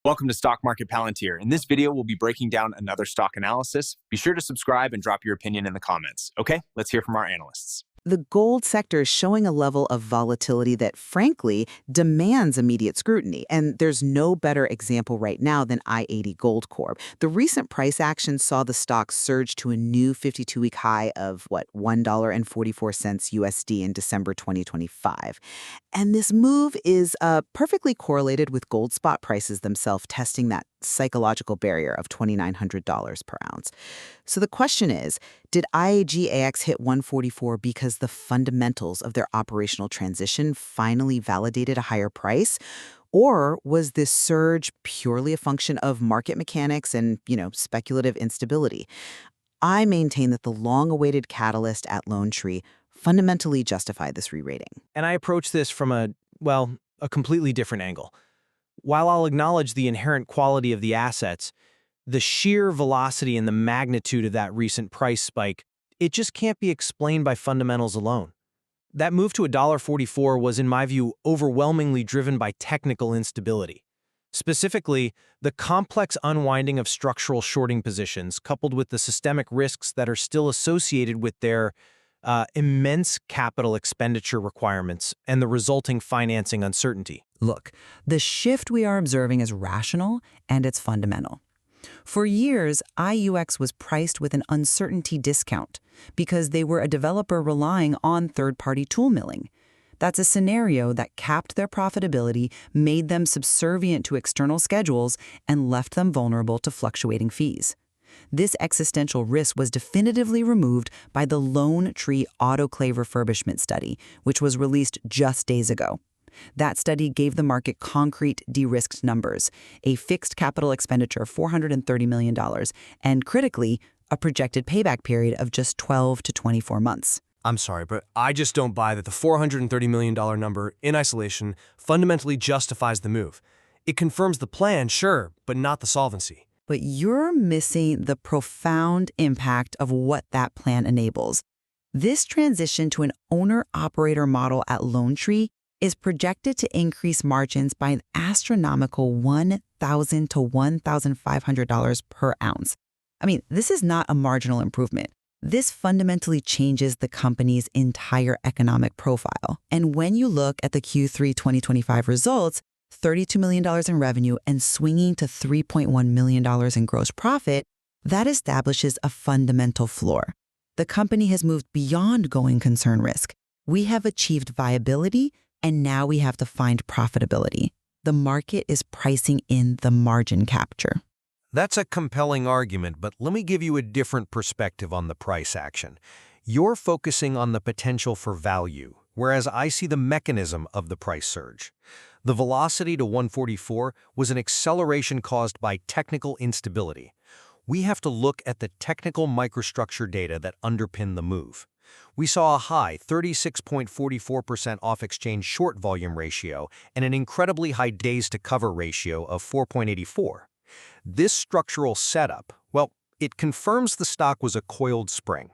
Welcome to Stock Market Palantir. In this video, we'll be breaking down another stock analysis. Be sure to subscribe and drop your opinion in the comments. Okay, let's hear from our analysts. The gold sector is showing a level of volatility that, frankly, demands immediate scrutiny. And there's no better example right now than I-80 Gold Corp. The recent price action saw the stock surge to a new 52-week high of, $1.44 USD in December 2025. And this move is perfectly correlated with gold spot prices themselves testing that psychological barrier of $2,900 per ounce. So the question is, did IAUX hit 144 because the fundamentals of their operational transition finally validated a higher price? Or was this surge purely a function of market mechanics and, speculative instability? I maintain that the long-awaited catalyst at Lone Tree fundamentally justified this re-rating. And I approach this from a completely different angle. While I'll acknowledge the inherent quality of the assets, the sheer velocity and the magnitude of that recent price spike, it just can't be explained by fundamentals alone. That move to $1.44 was, in my view, overwhelmingly driven by technical instability. Specifically, the complex unwinding of structural shorting positions coupled with the systemic risks that are still associated with their immense capital expenditure requirements and the resulting financing uncertainty. Look, the shift we are observing is rational and it's fundamental. For years, IAUX was priced with an uncertainty discount because they were a developer relying on third-party tool milling. That's a scenario that capped their profitability, made them subservient to external schedules, and left them vulnerable to fluctuating fees. This existential risk was definitively removed by the Lone Tree autoclave refurbishment study, which was released just days ago. That study gave the market concrete de-risked numbers, a fixed capital expenditure of $430 million, and critically, a projected payback period of just 12 to 24 months. I'm sorry, but I just don't buy that the $430 million number in isolation fundamentally justifies the move. It confirms the plan, sure, but not the solvency. But you're missing the profound impact of what that plan enables. This transition to an owner-operator model at Lone Tree is projected to increase margins by an astronomical $1,000 to $1,500 per ounce. I mean, this is not a marginal improvement. This fundamentally changes the company's entire economic profile. And when you look at the Q3 2025 results, $32 million in revenue and swinging to $3.1 million in gross profit, that establishes a fundamental floor. The company has moved beyond going concern risk. We have achieved viability, and now we have to find profitability. The market is pricing in the margin capture. That's a compelling argument, but let me give you a different perspective on the price action. You're focusing on the potential for value, whereas I see the mechanism of the price surge. The velocity to 144 was an acceleration caused by technical instability. We have to look at the technical microstructure data that underpin the move. We saw a high 36.44% off-exchange short volume ratio and an incredibly high days-to-cover ratio of 4.84. This structural setup, it confirms the stock was a coiled spring.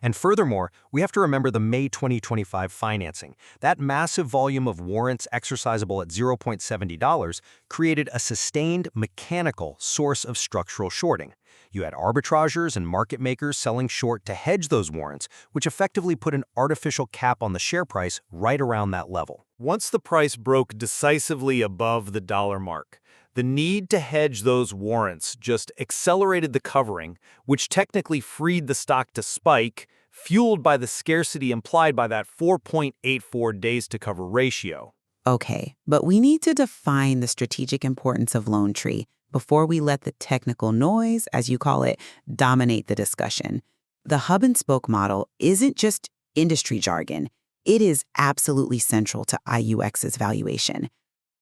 And furthermore, we have to remember the May 2025 financing. That massive volume of warrants exercisable at $0.70 created a sustained mechanical source of structural shorting. You had arbitrageurs and market makers selling short to hedge those warrants, which effectively put an artificial cap on the share price right around that level. Once the price broke decisively above the dollar mark, the need to hedge those warrants just accelerated the covering, which technically freed the stock to spike, fueled by the scarcity implied by that 4.84 days-to-cover ratio. Okay, but we need to define the strategic importance of Lone Tree before we let the technical noise, as you call it, dominate the discussion. The hub-and-spoke model isn't just industry jargon. It is absolutely central to IAUX's valuation.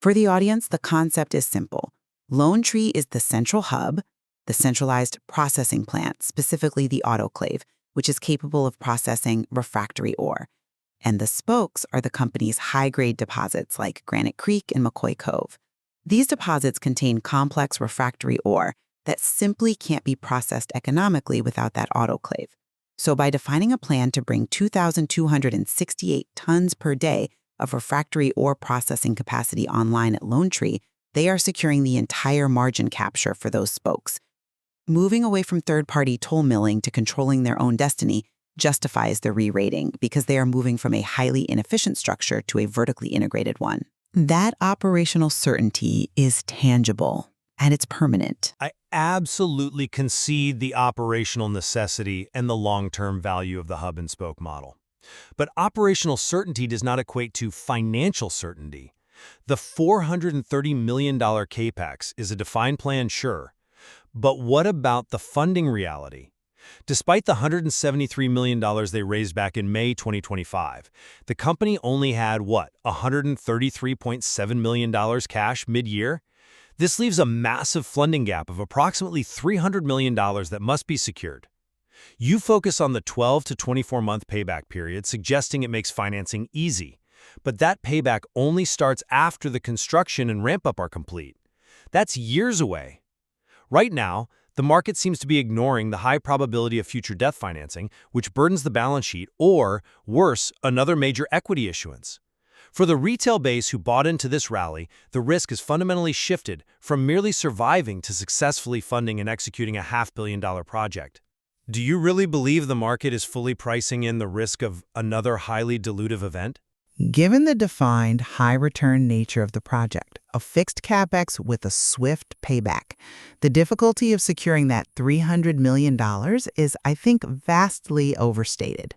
For the audience, the concept is simple. Lone Tree is the central hub, the centralized processing plant, specifically the autoclave, which is capable of processing refractory ore. And the spokes are the company's high-grade deposits like Granite Creek and McCoy Cove. These deposits contain complex refractory ore that simply can't be processed economically without that autoclave. So by defining a plan to bring 2,268 tons per day of refractory ore processing capacity online at Lone Tree They are securing the entire margin capture for those spokes. Moving away from third-party toll milling to controlling their own destiny justifies the re-rating because they are moving from a highly inefficient structure to a vertically integrated one. That operational certainty is tangible, and it's permanent. I absolutely concede the operational necessity and the long-term value of the hub-and-spoke model. But operational certainty does not equate to financial certainty. The $430 million CAPEX is a defined plan, sure. But what about the funding reality? Despite the $173 million they raised back in May 2025, the company only had, $133.7 million cash mid-year? This leaves a massive funding gap of approximately $300 million that must be secured. You focus on the 12 to 24-month payback period, suggesting it makes financing easy. But that payback only starts after the construction and ramp-up are complete. That's years away. Right now, the market seems to be ignoring the high probability of future debt financing, which burdens the balance sheet, or, worse, another major equity issuance. For the retail base who bought into this rally, the risk is fundamentally shifted from merely surviving to successfully funding and executing a $500 million project. Do you really believe the market is fully pricing in the risk of another highly dilutive event? Given the defined high-return nature of the project, a fixed CapEx with a swift payback, the difficulty of securing that $300 million is, I think, vastly overstated.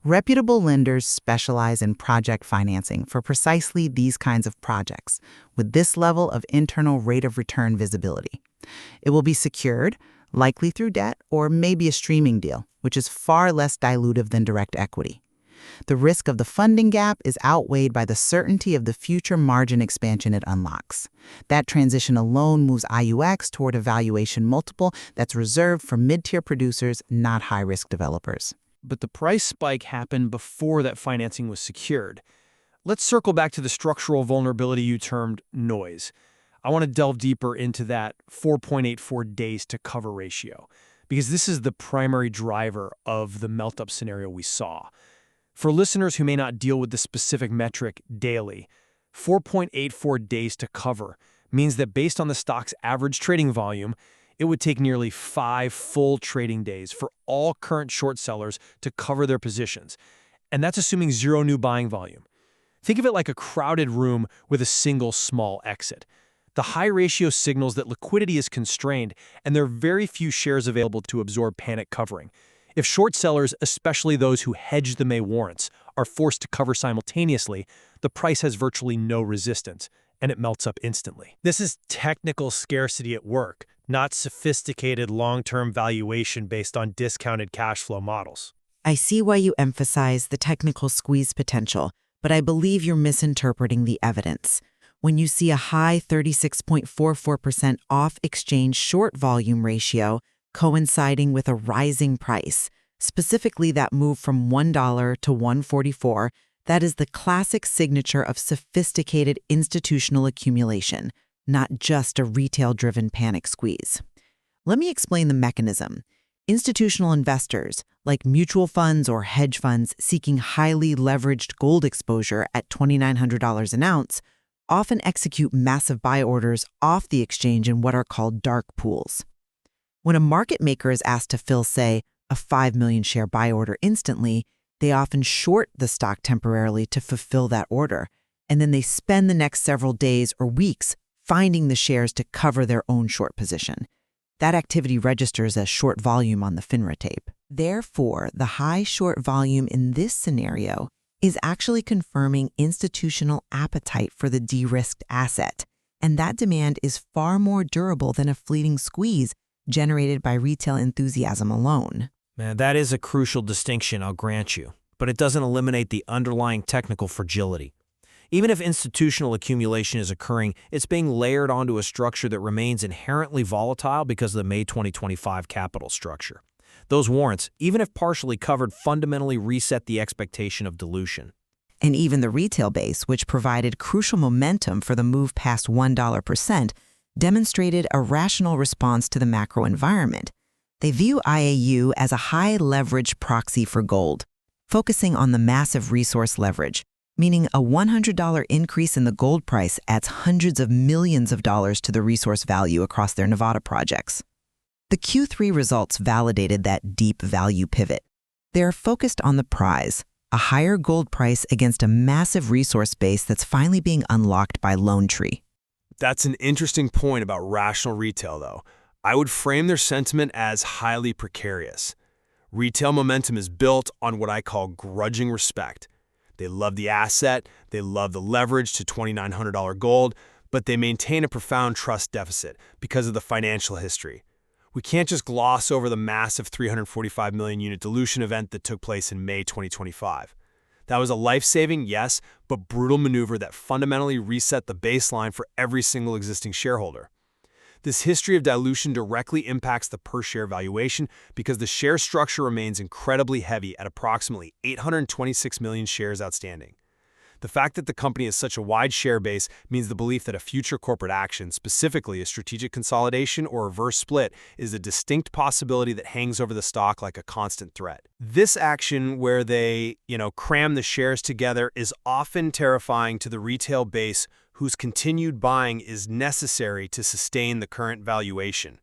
Reputable lenders specialize in project financing for precisely these kinds of projects, with this level of internal rate of return visibility. It will be secured, likely through debt or maybe a streaming deal, which is far less dilutive than direct equity. The risk of the funding gap is outweighed by the certainty of the future margin expansion it unlocks. That transition alone moves IAUX toward a valuation multiple that's reserved for mid-tier producers, not high-risk developers. But the price spike happened before that financing was secured. Let's circle back to the structural vulnerability you termed noise. I want to delve deeper into that 4.84 days to cover ratio, because this is the primary driver of the melt-up scenario we saw. For listeners who may not deal with the specific metric daily, 4.84 days to cover means that based on the stock's average trading volume, it would take nearly 5 full trading days for all current short sellers to cover their positions. And that's assuming zero new buying volume. Think of it like a crowded room with a single small exit. The high ratio signals that liquidity is constrained and there are very few shares available to absorb panic covering. If short sellers, especially those who hedge the May warrants, are forced to cover simultaneously, the price has virtually no resistance, and it melts up instantly. This is technical scarcity at work, not sophisticated long-term valuation based on discounted cash flow models. I see why you emphasize the technical squeeze potential, but I believe you're misinterpreting the evidence. When you see a high 36.44% off-exchange short volume ratio, coinciding with a rising price, specifically that move from $1 to $1.44, that is the classic signature of sophisticated institutional accumulation, not just a retail-driven panic squeeze. Let me explain the mechanism. Institutional investors, like mutual funds or hedge funds seeking highly leveraged gold exposure at $2,900 an ounce, often execute massive buy orders off the exchange in what are called dark pools. When a market maker is asked to fill, say, a 5 million share buy order instantly, they often short the stock temporarily to fulfill that order, and then they spend the next several days or weeks finding the shares to cover their own short position. That activity registers as short volume on the FINRA tape. Therefore, the high short volume in this scenario is actually confirming institutional appetite for the de-risked asset, and that demand is far more durable than a fleeting squeeze generated by retail enthusiasm alone. Man, that is a crucial distinction, I'll grant you, but it doesn't eliminate the underlying technical fragility. Even if institutional accumulation is occurring, it's being layered onto a structure that remains inherently volatile because of the May 2025 capital structure. Those warrants, even if partially covered, fundamentally reset the expectation of dilution. And even the retail base, which provided crucial momentum for the move past $1%, demonstrated a rational response to the macro environment. They view IAU as a high-leverage proxy for gold, focusing on the massive resource leverage, meaning a $100 increase in the gold price adds hundreds of millions of dollars to the resource value across their Nevada projects. The Q3 results validated that deep value pivot. They are focused on the prize, a higher gold price against a massive resource base that's finally being unlocked by Lone Tree. That's an interesting point about rational retail, though. I would frame their sentiment as highly precarious. Retail momentum is built on what I call grudging respect. They love the asset, they love the leverage to $2,900 gold, but they maintain a profound trust deficit because of the financial history. We can't just gloss over the massive 345 million unit dilution event that took place in May 2025. That was a life-saving, yes, but brutal maneuver that fundamentally reset the baseline for every single existing shareholder. This history of dilution directly impacts the per-share valuation because the share structure remains incredibly heavy at approximately 826 million shares outstanding. The fact that the company has such a wide share base means the belief that a future corporate action, specifically a strategic consolidation or reverse split, is a distinct possibility that hangs over the stock like a constant threat. This action, where they, cram the shares together, is often terrifying to the retail base whose continued buying is necessary to sustain the current valuation.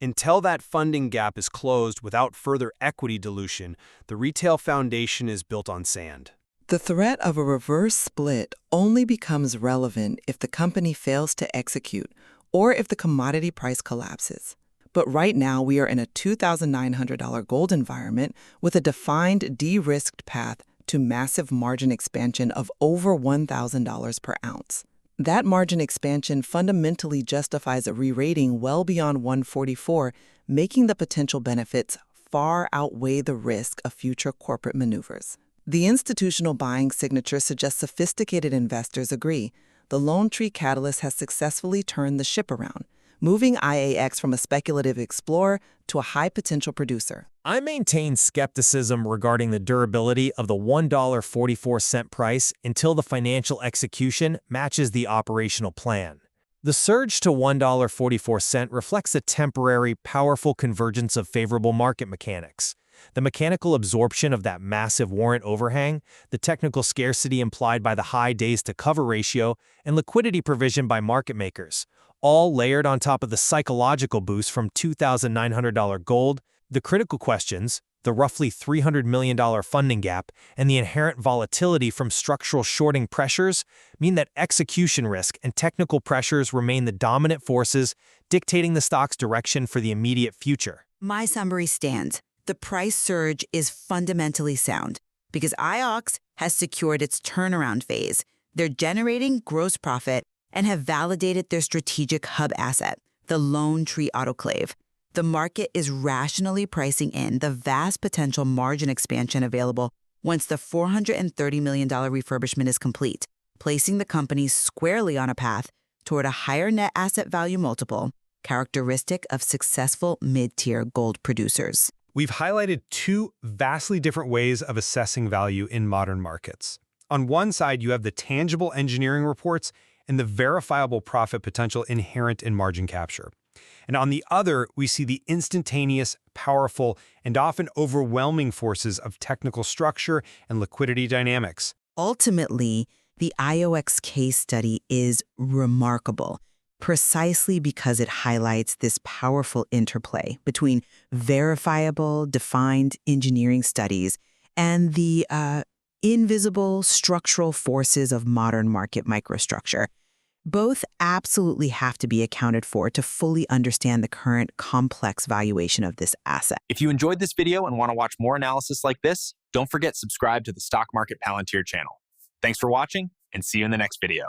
Until that funding gap is closed without further equity dilution, the retail foundation is built on sand. The threat of a reverse split only becomes relevant if the company fails to execute or if the commodity price collapses. But right now, we are in a $2,900 gold environment with a defined de-risked path to massive margin expansion of over $1,000 per ounce. That margin expansion fundamentally justifies a re-rating well beyond 144, making the potential benefits far outweigh the risk of future corporate maneuvers. The institutional buying signature suggests sophisticated investors agree. The Lone Tree catalyst has successfully turned the ship around, moving IAUX from a speculative explorer to a high-potential producer. I maintain skepticism regarding the durability of the $1.44 price until the financial execution matches the operational plan. The surge to $1.44 reflects a temporary, powerful convergence of favorable market mechanics. The mechanical absorption of that massive warrant overhang, the technical scarcity implied by the high days-to-cover ratio, and liquidity provision by market makers, all layered on top of the psychological boost from $2,900 gold. The critical questions, the roughly $300 million funding gap, and the inherent volatility from structural shorting pressures mean that execution risk and technical pressures remain the dominant forces dictating the stock's direction for the immediate future. My summary stands. The price surge is fundamentally sound because IAUX has secured its turnaround phase. They're generating gross profit and have validated their strategic hub asset, the Lone Tree Autoclave. The market is rationally pricing in the vast potential margin expansion available once the $430 million refurbishment is complete, placing the company squarely on a path toward a higher net asset value multiple, characteristic of successful mid-tier gold producers. We've highlighted two vastly different ways of assessing value in modern markets. On one side, you have the tangible engineering reports and the verifiable profit potential inherent in margin capture. And on the other, we see the instantaneous, powerful, and often overwhelming forces of technical structure and liquidity dynamics. Ultimately, the IAUX case study is remarkable, precisely because it highlights this powerful interplay between verifiable, defined engineering studies and the invisible structural forces of modern market microstructure. Both absolutely have to be accounted for to fully understand the current complex valuation of this asset. If you enjoyed this video and want to watch more analysis like this, don't forget to subscribe to the Stock Market Palantir channel. Thanks for watching, and see you in the next video.